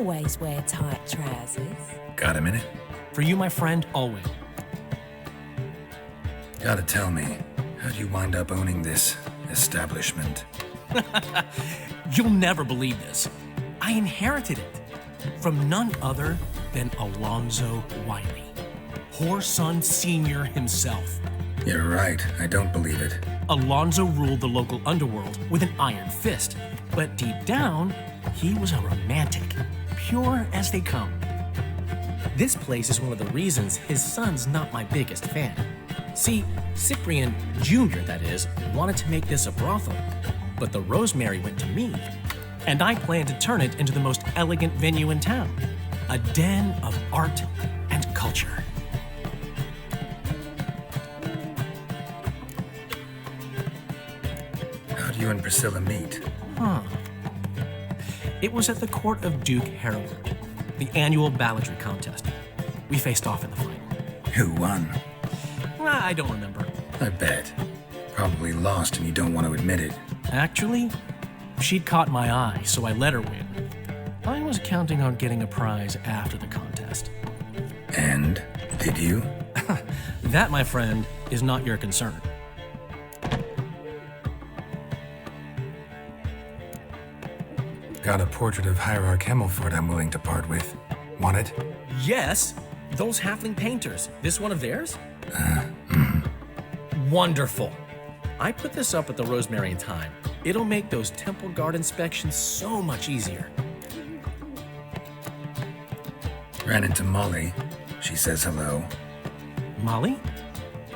always wear tight trousers. Got a minute? For you, my friend, always. Gotta tell me, how'd you wind up owning this establishment? You'll never believe this. I inherited it from none other than Alonzo Wiley, Whoreson Sr. himself. You're right, I don't believe it. Alonzo ruled the local underworld with an iron fist, but deep down, he was a romantic, pure as they come. This place is one of the reasons his son's not my biggest fan. See, Cyprian Jr., that is, wanted to make this a brothel, but the Rosemary went to me, and I planned to turn it into the most elegant venue in town, a den of art and culture. How'd you and Priscilla meet? It was at the court of Duke Hereward, the annual balladry contest. We faced off in the final. Who won? I don't remember. I bet. Probably lost and you don't want to admit it. Actually, she'd caught my eye, so I let her win. I was counting on getting a prize after the contest. And? Did you? That, my friend, is not your concern. Got a portrait of Hierarch Himmelford I'm willing to part with. Want it? Yes, those halfling painters. This one of theirs? Wonderful. I put this up at the Rosemary in time. It'll make those temple guard inspections so much easier. Ran into Molly. She says hello. Molly?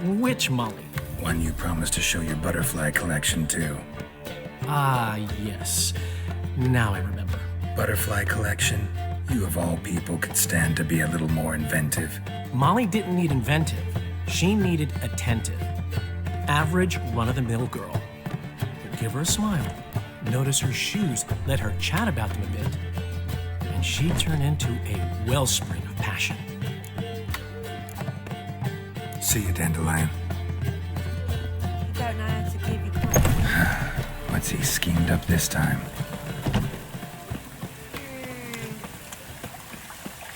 Which Molly? One you promised to show your butterfly collection to. Ah, yes. Now I remember. Butterfly collection? You of all people could stand to be a little more inventive. Molly didn't need inventive. She needed attentive. Average, run-of-the-mill girl. But give her a smile. Notice her shoes. Let her chat about them a bit. And she'd turn into a wellspring of passion. See you, Dandelion. You don't know how to keep your promise. What's he schemed up this time?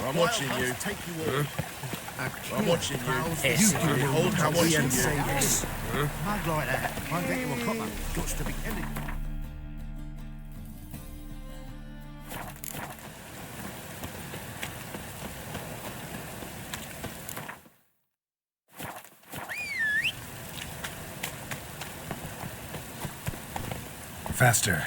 I'm watching you. Take you all. I'm watching you. Yes. I'm watching you. Yes. Mug like that. Won't get you a copper. Gots to be killing. Faster.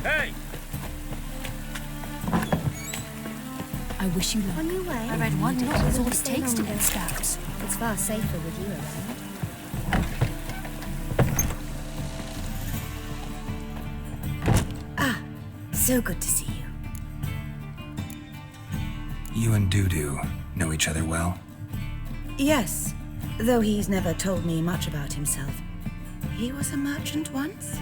Hey! I wish you luck. On your way. I read one note is all it takes to get scouts. It's far safer with you around. Ah, so good to see you. You and Dudu know each other well? Yes, though he's never told me much about himself. He was a merchant once?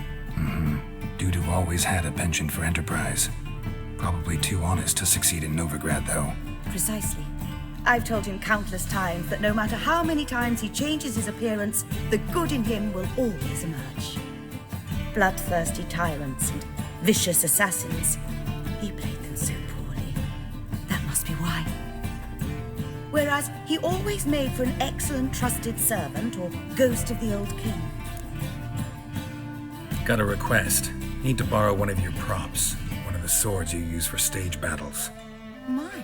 Dudu always had a penchant for enterprise. Probably too honest to succeed in Novigrad, though. Precisely. I've told him countless times that no matter how many times he changes his appearance, the good in him will always emerge. Bloodthirsty tyrants and vicious assassins. He played them so poorly. That must be why. Whereas he always made for an excellent trusted servant or ghost of the old king. Got a request. Need to borrow one of your props. One of the swords you use for stage battles. My,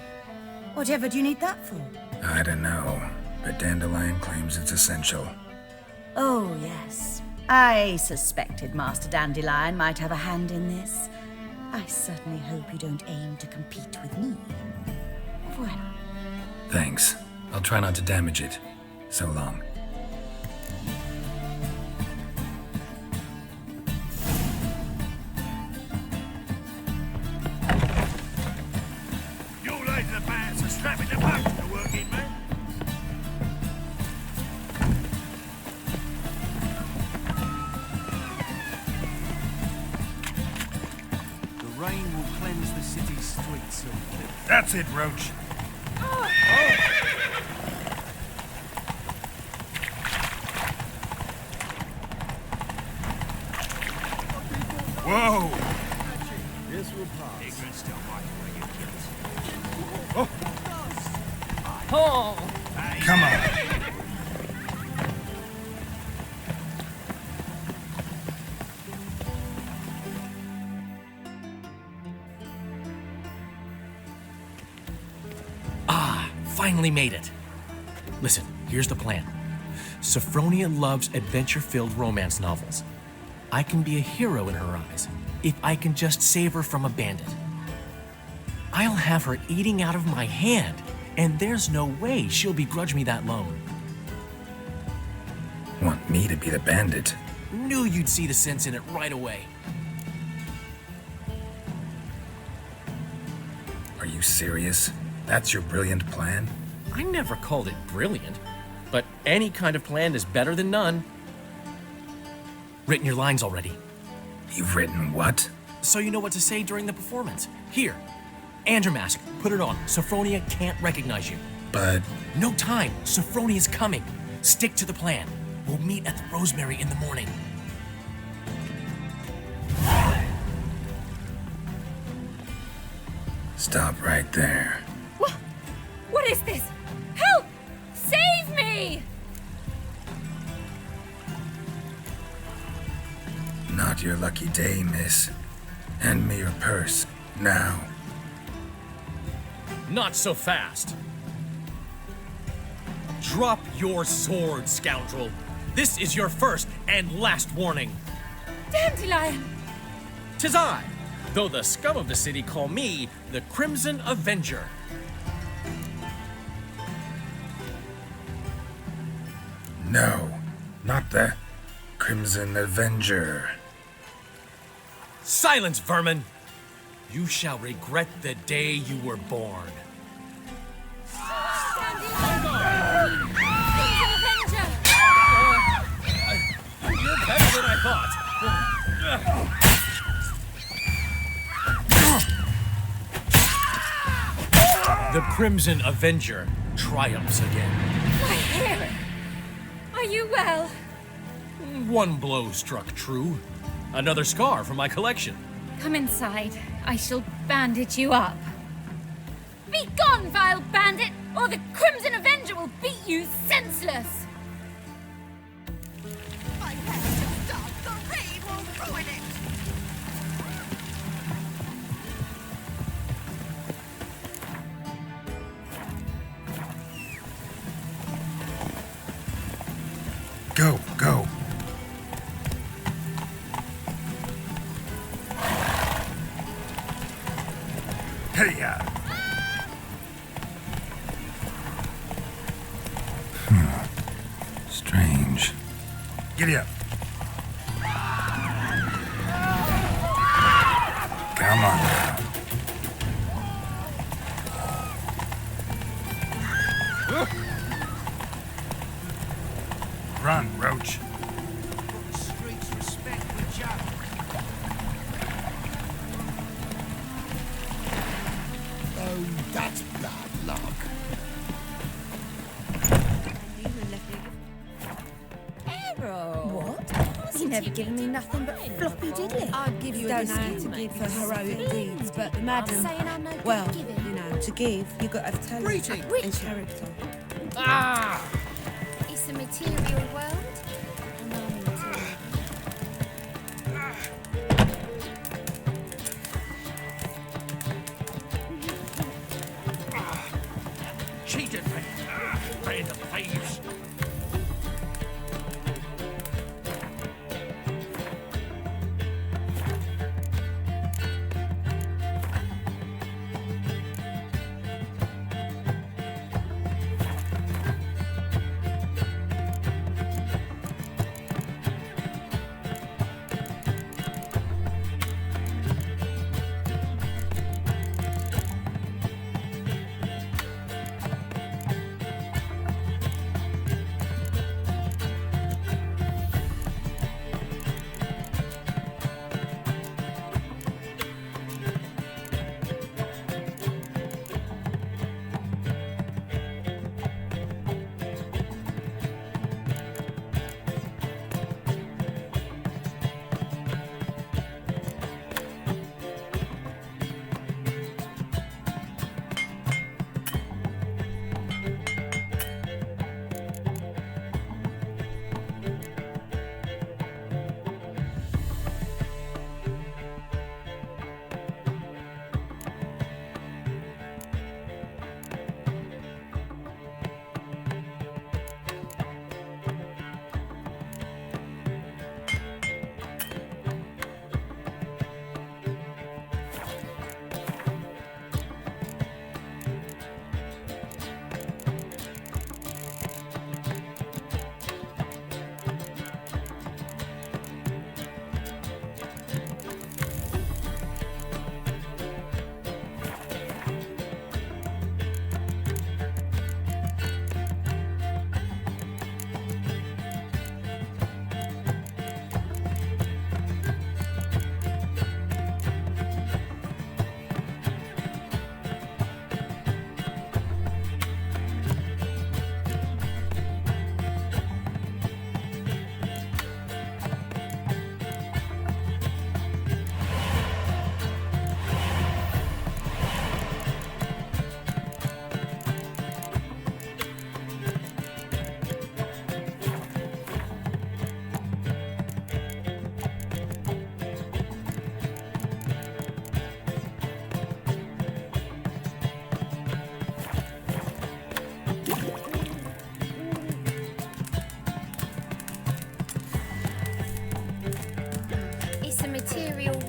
whatever do you need that for? I don't know, but Dandelion claims it's essential. Oh, yes. I suspected Master Dandelion might have a hand in this. I certainly hope you don't aim to compete with me. Voilà. Thanks. I'll try not to damage it. So long. You ladies and fans are strapping the boat to working, man. That's it, Roach. Whoa! This will pass. Ignorance still might bring you Come on. Finally made it. Listen, here's the plan. Sophronia loves adventure-filled romance novels. I can be a hero in her eyes if I can just save her from a bandit. I'll have her eating out of my hand, and there's no way she'll begrudge me that loan. Want me to be the bandit? Knew you'd see the sense in it right away. Are you serious? That's your brilliant plan? I never called it brilliant, but any kind of plan is better than none. Written your lines already, You've written what? so you know what to say during the performance. Here, and your mask, put it on. Sophronia can't recognize you. But No time, Sophronia's coming. Stick to the plan. We'll meet at the Rosemary in the morning. stop right there. What is this? Help! Save me! Not your lucky day, miss. Hand me your purse, now. Not so fast. Drop your sword, scoundrel. This is your first and last warning. Dandelion! 'Tis I, though the scum of the city call me the Crimson Avenger. No, not the Crimson Avenger. Silence, vermin! You shall regret the day you were born. You're better than I thought. The Crimson Avenger triumphs again. My hair! Are you well? One blow struck true. Another scar from my collection. Come inside. I shall bandage you up. Be gone, vile bandit, or the Crimson Avenger will beat you senseless! My hair just up. The rain will ruin it. Go, go. Hey-ya! Strange. Giddy up. Come on now. Run, Roach. Put the streets respect with Joe. Oh, that's bad luck. What? You never given me nothing but floppy diddly. I'd give you a discount to give for heroic deeds, but the madam, Saying I'm no good well, at giving. you know, to give, you got to have talent Greeting. and character. It's a material world, and I'm material. Cheated me. Band of thieves.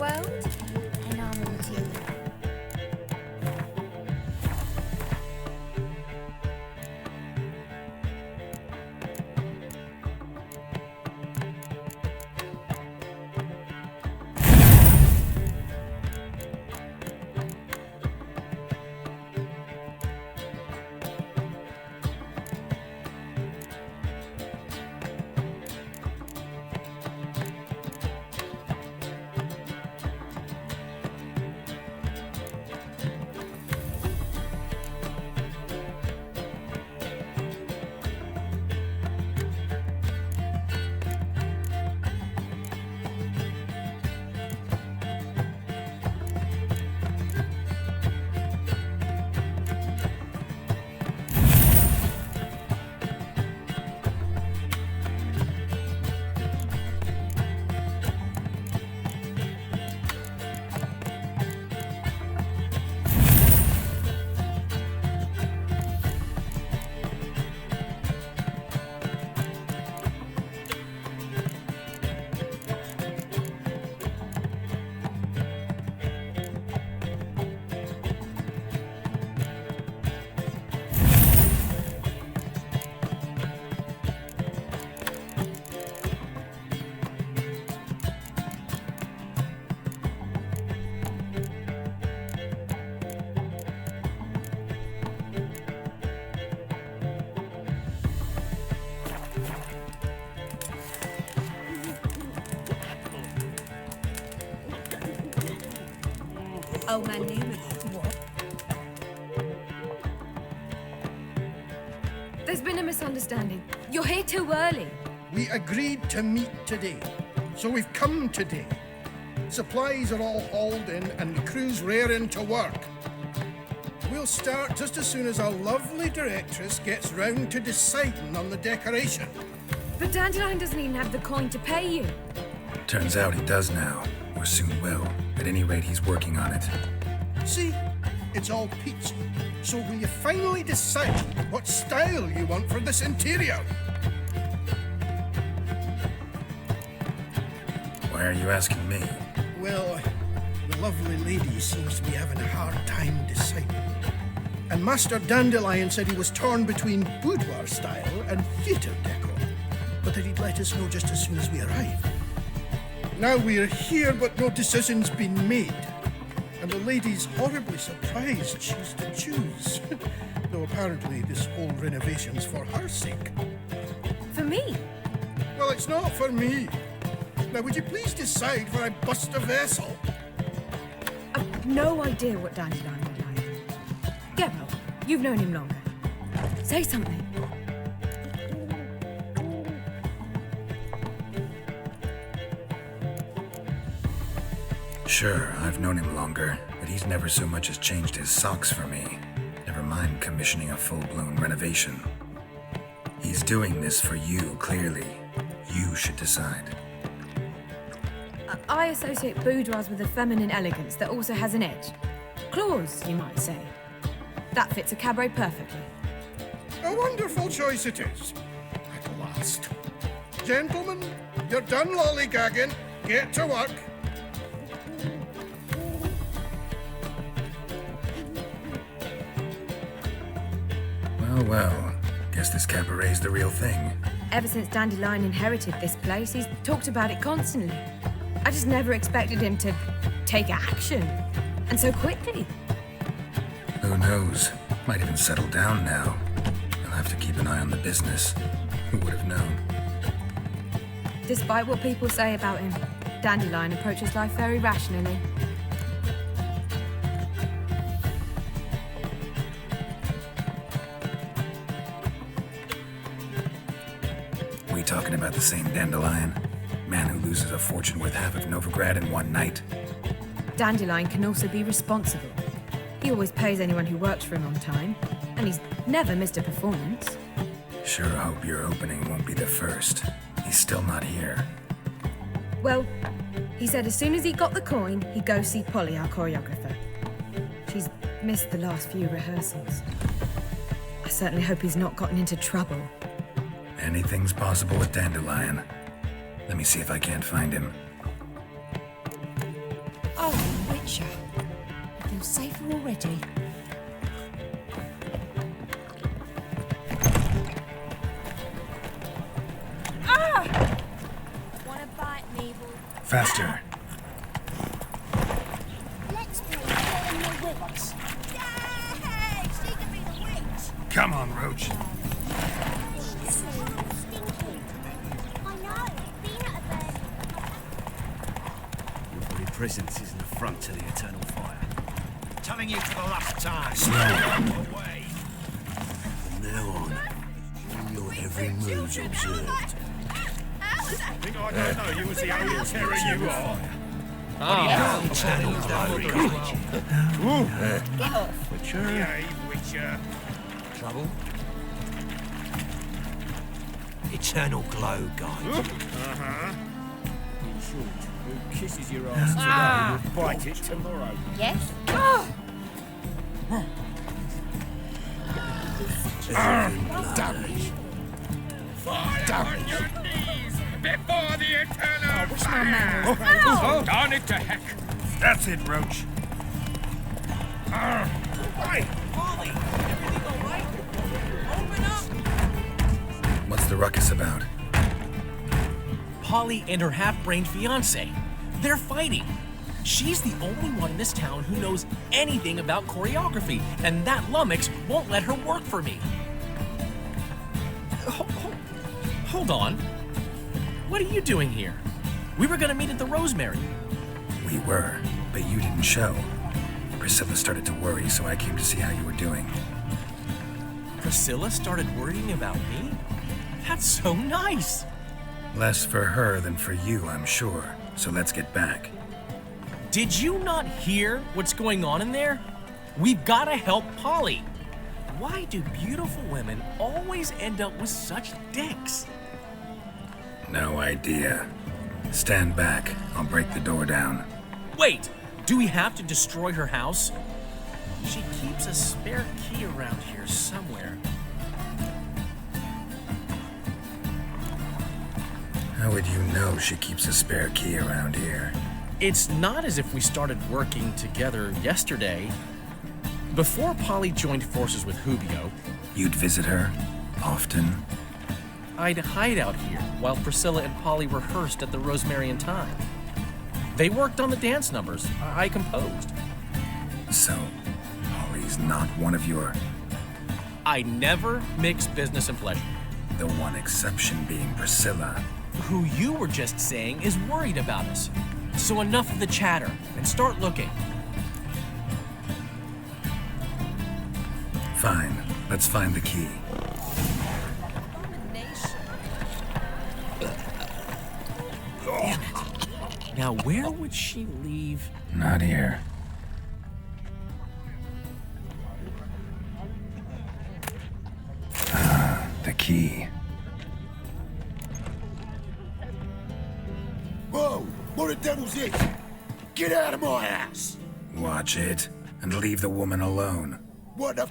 world, and I'm with you. Oh, man, knew it. What? There's been a misunderstanding. You're here too early. We agreed to meet today, so we've come today. Supplies are all hauled in and the crew's raring to work. We'll start just as soon as our lovely directress gets round to deciding on the decoration. But Dandelion doesn't even have the coin to pay you. Turns out he does now, or soon will. At any rate, he's working on it. See, it's all peachy. So will you finally decide what style you want for this interior? Why are you asking me? Well, the lovely lady seems to be having a hard time deciding. And Master Dandelion said he was torn between boudoir style and theatre decor, but that he'd let us know just as soon as we arrive. Now we're here, but no decision's been made. And the lady's horribly surprised she's to choose. Though apparently this whole renovation's for her sake. For me? Well, it's not for me. Now, would you please decide where I bust a vessel? I've no idea what Dandelion would like. Geralt, you've known him longer. Say something. Sure, I've known him longer, but he's never so much as changed his socks for me. Never mind commissioning a full-blown renovation. He's doing this for you, clearly. You should decide. I associate boudoirs with a feminine elegance that also has an edge. Claws, you might say. That fits a cabaret perfectly. A wonderful choice it is. At last. Gentlemen, you're done lollygagging. Get to work. Well, guess this cabaret's the real thing. Ever since Dandelion inherited this place, he's talked about it constantly. I just never expected him to take action. And so quickly. Who knows? Might even settle down now. He'll have to keep an eye on the business. Who would have known? Despite what people say about him, Dandelion approaches life very rationally. We talking about the same Dandelion? Man who loses a fortune worth half of Novigrad in one night? Dandelion can also be responsible. He always pays anyone who works for him on time, and he's never missed a performance. Sure hope your opening won't be the first. He's still not here. Well, he said as soon as he got the coin, he'd go see Polly, our choreographer. She's missed the last few rehearsals. I certainly hope he's not gotten into trouble. Anything's possible with Dandelion. Let me see if I can't find him. feel safer already. Wanna bite me, boy? Faster. Let's play getting the witch. Yay! She can be the witch. Come on, Roach. Stinky. I know. Being at a bed. Your very presence is an affront to the eternal fire. Telling you for the last time. Away. From now on, your every move's observed. Think I don't know you was the only terror you are. Eternal glory. Witcher. Yay, Witcher. Trouble? Eternal glow, guy. In short, who kisses your ass today will bite it tomorrow. Yes? Damage. Fire on your knees before the eternal fire. Darn it to heck. That's it, Roach. What's the ruckus about? Polly and her half-brained fiance. They're fighting. She's the only one in this town who knows anything about choreography, and that lummox won't let her work for me. Hold on. What are you doing here? We were gonna meet at the Rosemary. We were, but you didn't show. Priscilla started to worry, so I came to see how you were doing. Priscilla started worrying about me? That's so nice. Less for her than for you, I'm sure. So let's get back. Did you not hear what's going on in there? We've gotta help Polly. Why do beautiful women always end up with such dicks? No idea. Stand back. I'll break the door down. Wait, do we have to destroy her house? She keeps a spare key around here somewhere. How would you know she keeps a spare key around here? It's not as if we started working together yesterday. Before Polly joined forces with Hubio, You'd visit her? Often? I'd hide out here while Priscilla and Polly rehearsed at the Rosemary and Thyme. They worked on the dance numbers I composed. So, Polly's not one of your... I never mix business and pleasure. The one exception being Priscilla. Who you were just saying is worried about us. So enough of the chatter and start looking. Fine. Let's find the key. Damn it. Now where would she leave? Not here. The key. Whoa! What the devil's this? Get out of my house! Watch it, and leave the woman alone. What the...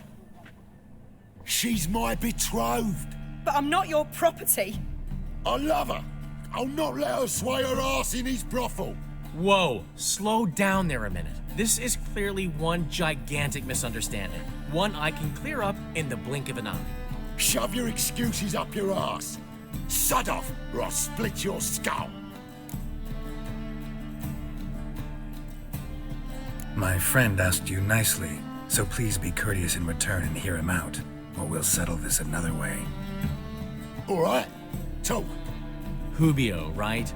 She's my betrothed. But I'm not your property. I love her. I'll not let her sway her ass in his brothel. Whoa, slow down there a minute. This is clearly one gigantic misunderstanding. One I can clear up in the blink of an eye. Shove your excuses up your ass. Sod off, or I'll split your skull. My friend asked you nicely, so please be courteous in return and hear him out, or we'll settle this another way. All right, talk. Hubio, right?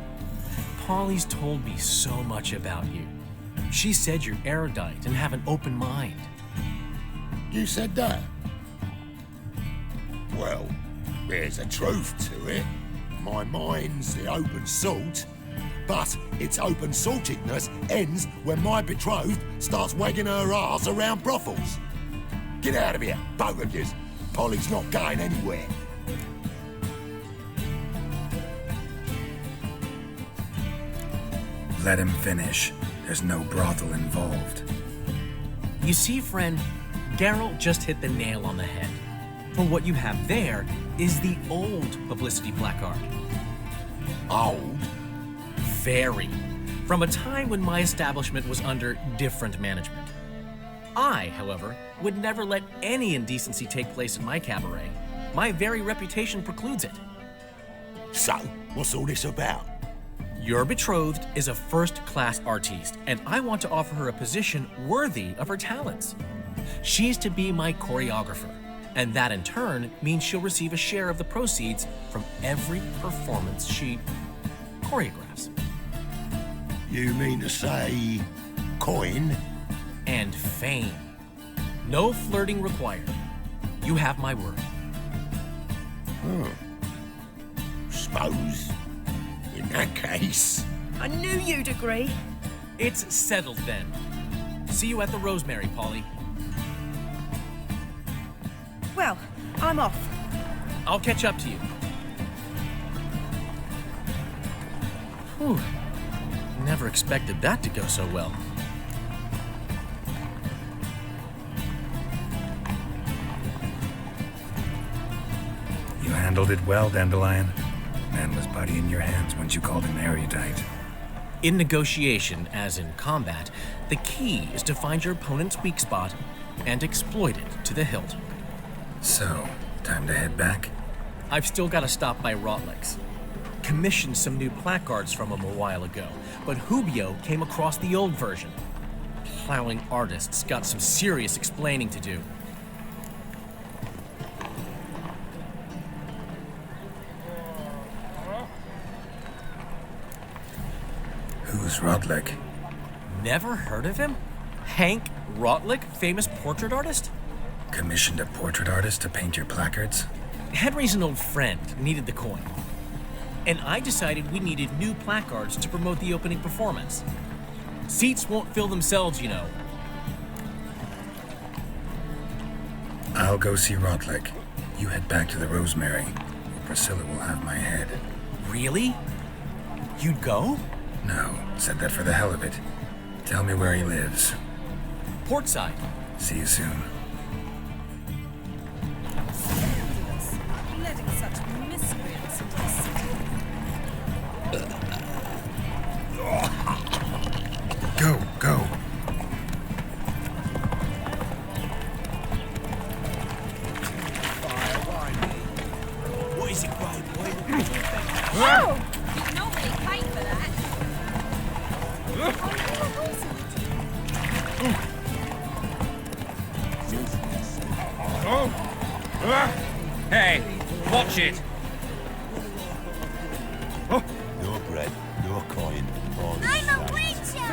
Polly's told me so much about you. She said you're erudite and have an open mind. You said that? Well, there's a truth to it. My mind's the open salt, but its open saltedness ends when my betrothed starts wagging her ass around brothels. Get out of here, both of yous. Polly's not going anywhere. Let him finish. There's no brothel involved. You see, friend, Geralt just hit the nail on the head. For what you have there is the old publicity placard. Old? Very. From a time when my establishment was under different management. I, however, would never let any indecency take place in my cabaret. My very reputation precludes it. So, what's all this about? Your betrothed is a first-class artiste, and I want to offer her a position worthy of her talents. She's to be my choreographer, and that in turn means she'll receive a share of the proceeds from every performance she choreographs. You mean to say coin? And fame. No flirting required. You have my word. Suppose. In that case. I knew you'd agree. It's settled then. See you at the Rosemary, Polly. Well, I'm off. I'll catch up to you. Whew. Never expected that to go so well. You handled it well, Dandelion. Man was buddy in your hands once you called him erudite. In negotiation, as in combat, the key is to find your opponent's weak spot and exploit it to the hilt. So, time to head back? I've still got to stop by Rotlick's. Commissioned some new placards from him a while ago, but Hubio came across the old version. Plowing artists got some serious explaining to do. Who's Rodlick? Never heard of him? Hank Rotlick, famous portrait artist? Commissioned a portrait artist to paint your placards? Henry's an old friend, needed the coin. And I decided we needed new placards to promote the opening performance. Seats won't fill themselves, you know. I'll go see Rodlick. You head back to the Rosemary, where Priscilla will have my head. Really? You'd go? No, said that for the hell of it. Tell me where he lives. Portside. See you soon. Letting such miscreants into the city. Go, go. What is it, Grey Boy? Oh! You normally pay for that. Hey, watch it! Your bread, your coin, all I'm a witcher!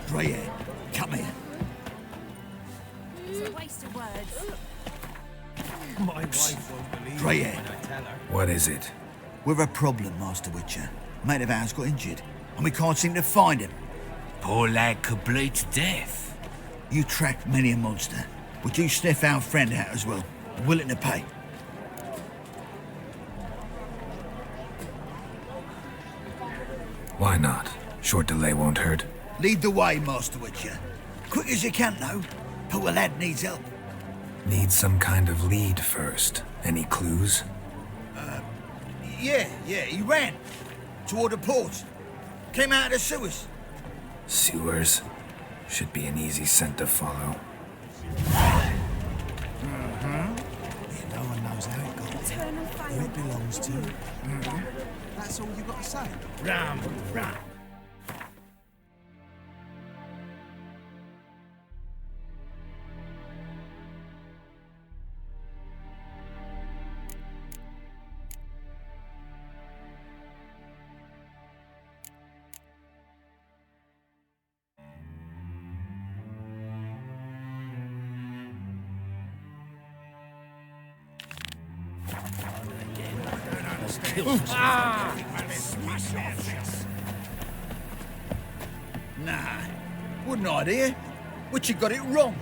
Grey, come here. It's a waste of words. My wife won't believe Grey it hair. when I tell her. What is it? We've a problem, Master Witcher. Mate of ours got injured, and we can't seem to find him. Poor lad could bleed to death. You tracked many a monster. Would you sniff our friend out as well? Willing to pay? Why not? Short delay won't hurt. Lead the way, Master Witcher. Quick as you can, though. Poor lad needs help. Need some kind of lead first. Any clues? Yeah, he ran. Toward the port. Came out of the sewers. Sewers? Should be an easy scent to follow. Yeah, no one knows how it got there, who it belongs to. That's all you got to say. Ram, ram. Nah, wouldn't idea. Witcher got it wrong.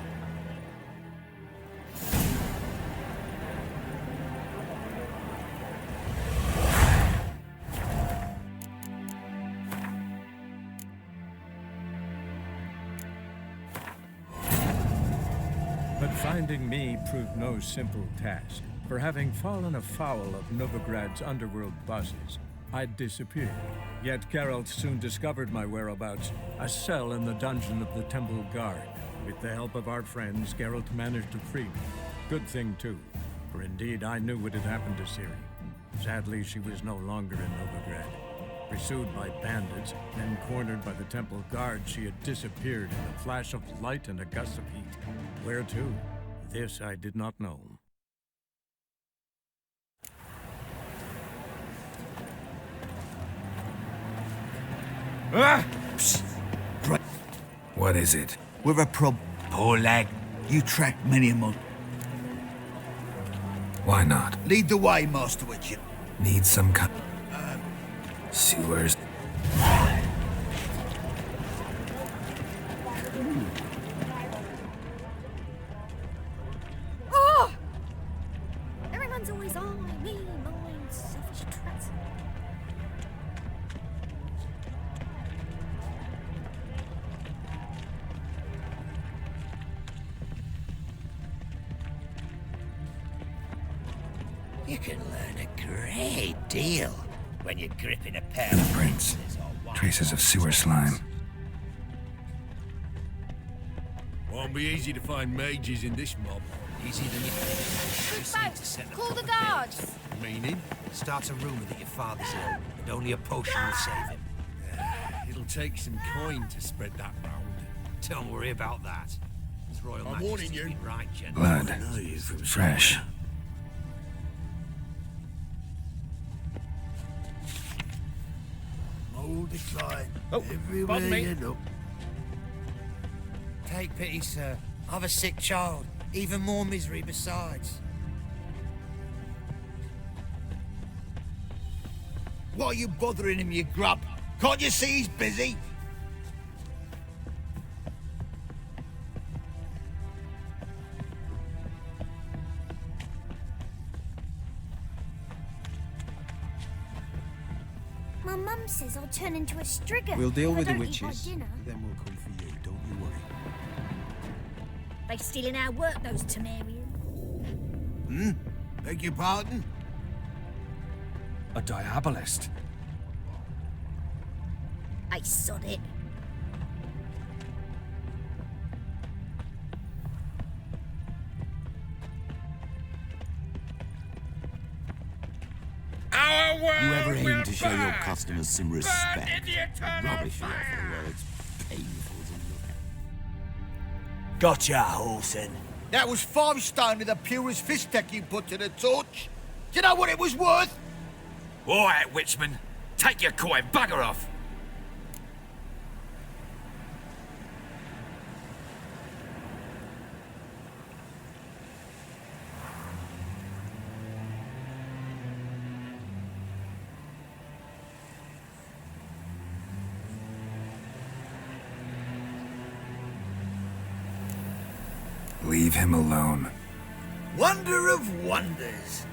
But finding me proved no simple task. For having fallen afoul of Novigrad's underworld bosses, I'd disappeared. Yet Geralt soon discovered my whereabouts, a cell in the dungeon of the Temple Guard. With the help of our friends, Geralt managed to free me. Good thing, too, for indeed I knew what had happened to Ciri. Sadly, she was no longer in Novigrad. Pursued by bandits, then cornered by the Temple Guard, she had disappeared in a flash of light and a gust of heat. Where to? This I did not know. What is it? We're a poor lad. You track many a month. Why not? Lead the way, Master Witcher. Need some sewers. Oh! Everyone's always on me, mine, selfish trats. You can learn a great deal when you're gripping a pair of Prints. Traces of sewer slime. Won't be easy to find mages in this mob. Easier than you think. Call the guards! Meaning? Starts a rumor that your father's ill, and only a potion will save him. It'll take some coin to spread that round. Don't worry about that. His Royal I'm Majesty's warning you. been right, Jen. Blood. Fresh. Mold decline. Oh, Everywhere pardon me. you look. Take pity, sir. I've a sick child. Even more misery besides. Why are you bothering him, you grub? Can't you see he's busy? My mum says I'll turn into a strigger. We'll deal if I with the don't eat my witches, dinner. then we'll come for you, don't you worry. They stealing our work, those Temerians. Beg your pardon? A diabolist. I sod it. You ever aim to show your customers some respect? Rubbish you have for the words. Painful to look at. Gotcha, Horsen. That was 5 stone with the purest fist tech you put to the torch. Do you know what it was worth? All right, Witchman. Take your coin, bugger off. Leave him alone. Wonder of wonders.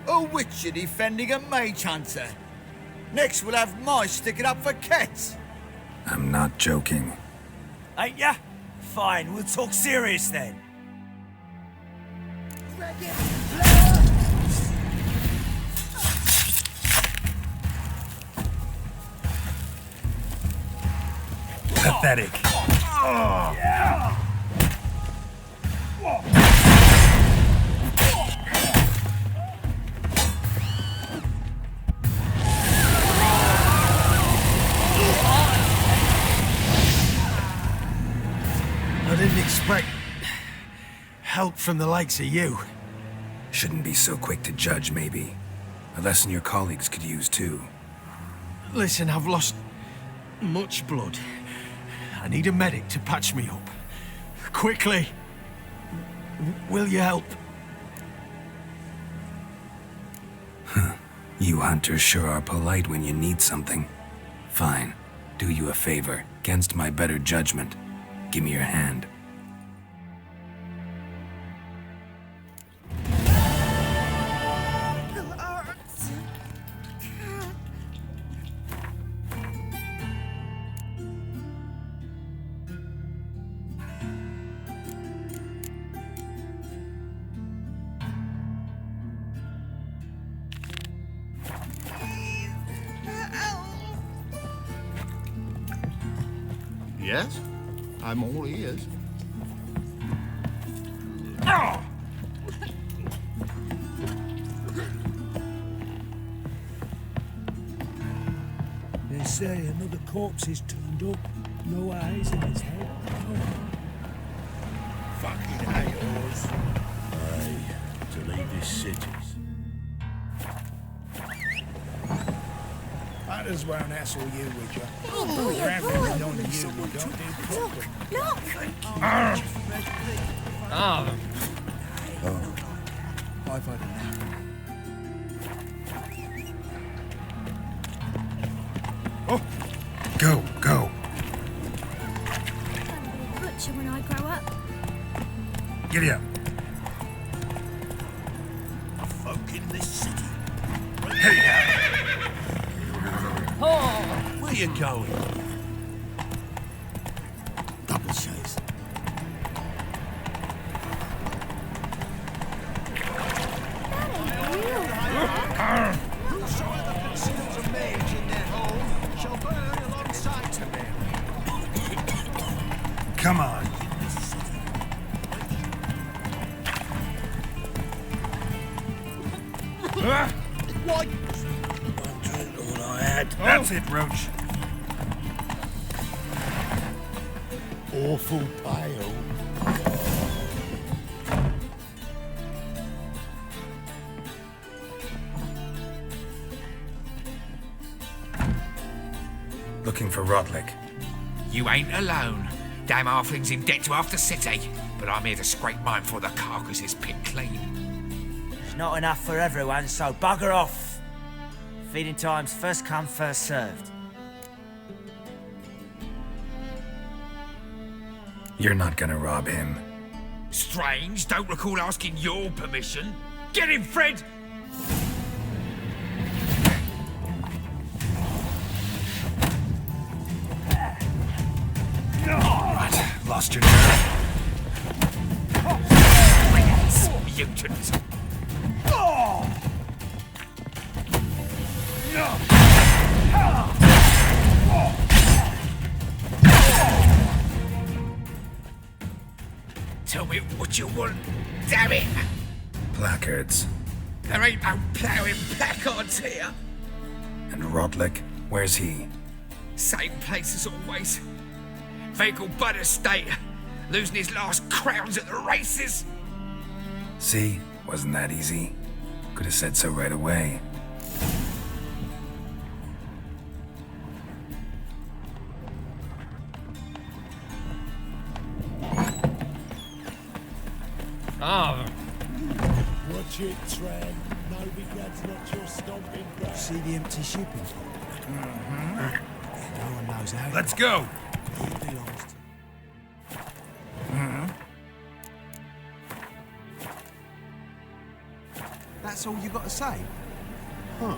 A witcher defending a mage hunter. Next we'll have mice sticking up for cats. I'm not joking. Ain't ya? Fine, we'll talk serious then. Pathetic. I didn't expect help from the likes of you. Shouldn't be so quick to judge, maybe. A lesson your colleagues could use, too. Listen, I've lost much blood. I need a medic to patch me up. Quickly. Will you help? You hunters sure are polite when you need something. Fine. Do you a favor, against my better judgment. Give me your hand. Yes? I'm all ears. They say another corpse is turned up. No eyes in his head. Fucking haters. Aye, to leave this cities. Others won't hassle you, would you? Oh, boy, Grab oh, it boy. and on you, we don't do proper. Look! I've had enough. Go, go. Butcher when I grow up. Giddy up. Folk in this city. Where you going? Double chase. Whosoever conceals a mage in their home shall burn alongside to them. Come on. What? One drink all I had. That's it, Roach. Awful pale. Looking for Rodlick. You ain't alone. Damn halfling's in debt to half the city. But I'm here to scrape mine before the carcass is picked clean. It's not enough for everyone, so bugger off. Feeding time's first come, first served. You're not gonna rob him. Strange, don't recall asking your permission. Get him, Fred! Right, lost your nerve. Mutant. Tell me what you want, damn it! Placards. There ain't no ploughing placards here. And Rodlick, where's he? Same place as always. Vehicle Bud Estate. Losing his last crowns at the races. See? Wasn't that easy? Could have said so right away. Watch it, Tran. No begrad's not your stomping ground. See the empty shipping? No one knows how. Let's go! It belongs to. That's all you got to say? Huh.